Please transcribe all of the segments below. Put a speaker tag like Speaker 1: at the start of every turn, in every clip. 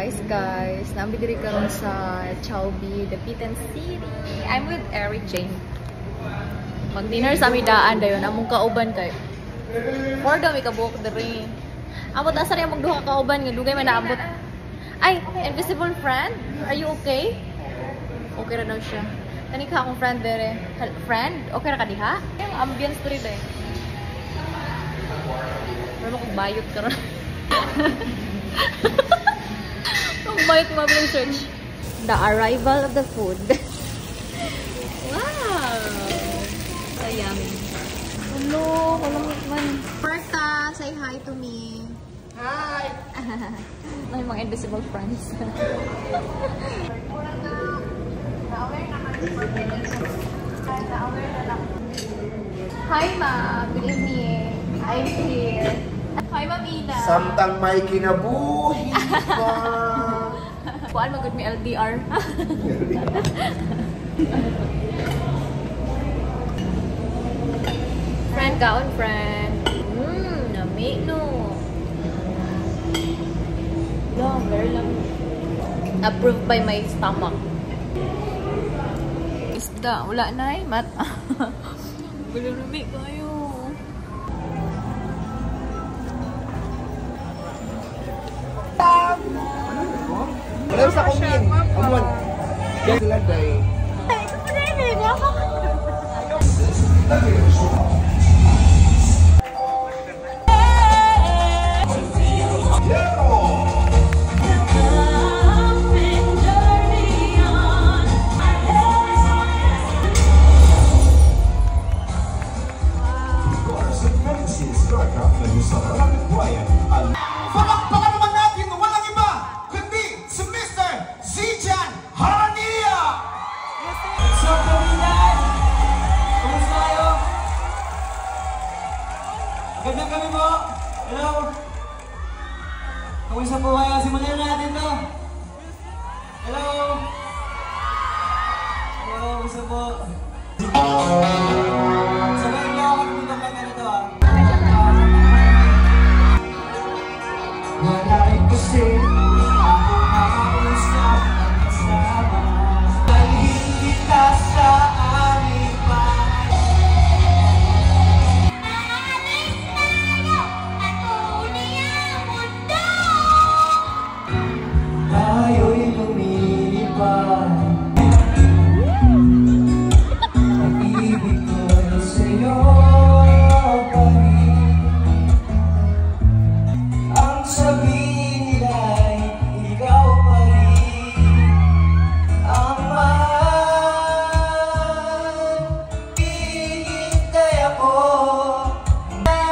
Speaker 1: Guys, naambi diri karon sa Chowby, the Pitan City. I'm with Eric Jane. Mag-dinner sa amidaan dayon, among kauban kay. Or daw may kabuok diri. Amot asa rin among duha ka kauban nga dugay man naabot. Ay, invisible friend, are you okay? Okay ra daw siya. Kani ka akong friend dere. Friend, okay ra ka diha? Yung ambience diri day. Pero kung bayot ka ron. Kung bayot mo mabiling search. The arrival of the food. Wow! So yummy. Hello! Walang man. Marta, say hi to me.
Speaker 2: Hi!
Speaker 1: May mga invisible friends. Hi, Ma. Good evening. I'm here. Hi, Ma'am Ina.
Speaker 2: Samtang may kinabuhi pa.
Speaker 1: Kuan magud mi LDR. Friend kaon, friend. Nami no. Long, very long. Approved by my stomach. Isda, wala na eh. Mat. Bulunumi kayo.
Speaker 2: Wala sa kumin. Amon. Yan sila day.
Speaker 1: Ay, ito pa rin eh.
Speaker 3: Ganda kami po. Hello. Kamusta po kayo? Simulan natin to. Hello. Hello, kamusta po? Sabayin niyo ako kung ito kaya ganito ah. Wala'y kasi ako kausap at kasama. Dalhin kita sa aming bahay. Tayo'y lumilipad. Pag-ibig ko'y sa'yo pa rin. Ang sabihin nila'y ikaw pa rin ang mahal. Hihintay ako na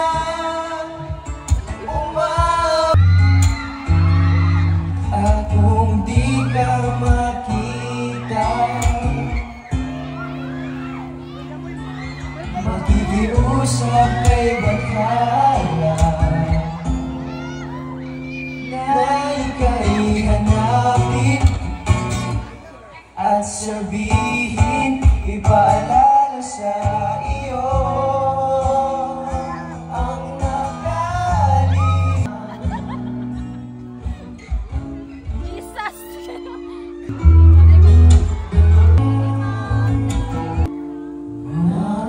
Speaker 3: at kung di ka makita, makikiusap kay Bakala na ika'y hanapin at sabihin, ipaalala sa iyo ang nakalimutan.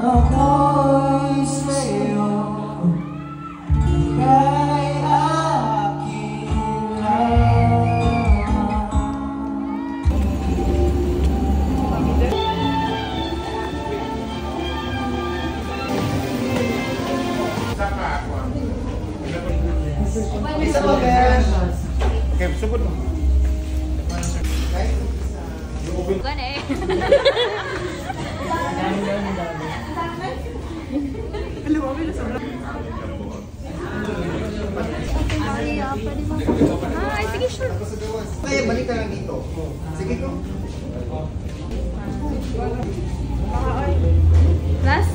Speaker 3: Ako'y sa'yo, ika'y akin lang.
Speaker 2: Isa mo, guys. Okay, subot mo.
Speaker 1: Bukan eh. Ay, sige, sure.
Speaker 2: Kaya balik ka lang dito. Sige ko.
Speaker 1: Last.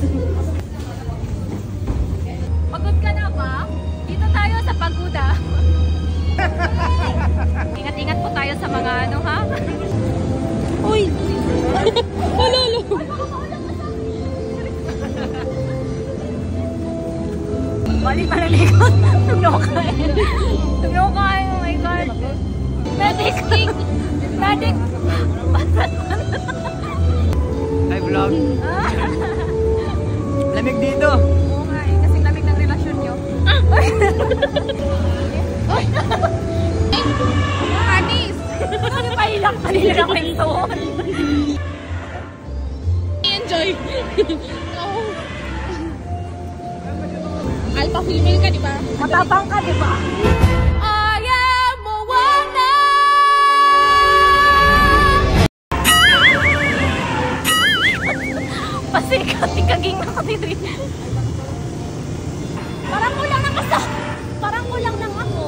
Speaker 1: Pagod ka na ba? Dito tayo sa Pagoda. Ingat-ingat po tayo sa mga ano, ha? Uy! Malolo! Balik pa na likod. Tugnaw kain. Tugnaw kain, oh my God. Pwede. Pailak pa nila ng ringtone.
Speaker 4: Enjoy. Alpha female ka, di ba?
Speaker 1: Matapang ka, di ba? I am Moana! Pasikat, ikaging na katitri. Parang kulang ng asa. Parang kulang ng ako.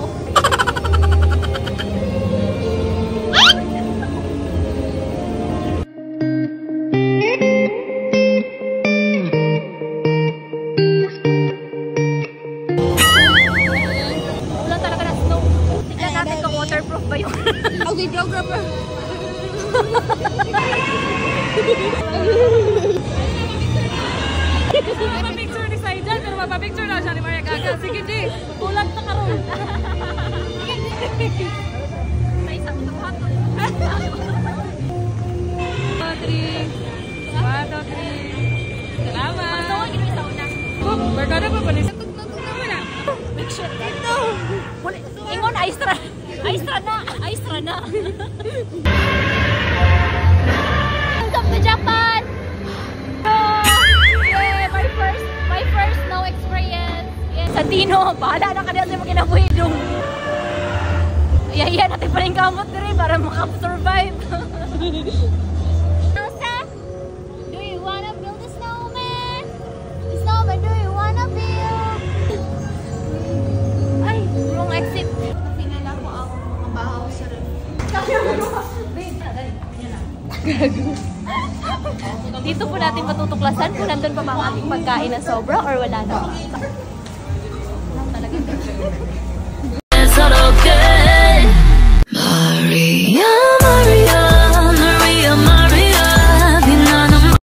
Speaker 1: Ulan talaga na snow. Tignan natin kung waterproof ba yun.
Speaker 4: Ang videographer. Mapapicture ni Saijan, pero mapapicture lang siya ni Maria Gaga. Sige, G. Ulan to karoon.
Speaker 1: May isang tuhatol.
Speaker 4: 1, 2, 3. Salamat.
Speaker 1: Ito, gino'y sa una.
Speaker 4: Barkada pa pa ni Tututut na wala.
Speaker 1: Picture dito. Ingon, aistra. Aistra na. Aistra na. Welcome to Japan. Yeah, my first snow experience. Yeah. Sa Tino, bahala na ka na sa mga kinabuhidong. Iya natin pa rin kamot na rin para makasurvive. Elsa, do you wanna build a snowman? Snowman, do you wanna build? Ay, wrong exit.
Speaker 4: Pinala ko ang mga bahaw sa ref.
Speaker 1: Dito po natin matutuklasan kung nandun pa mga ating pagkain na sobra or wala na.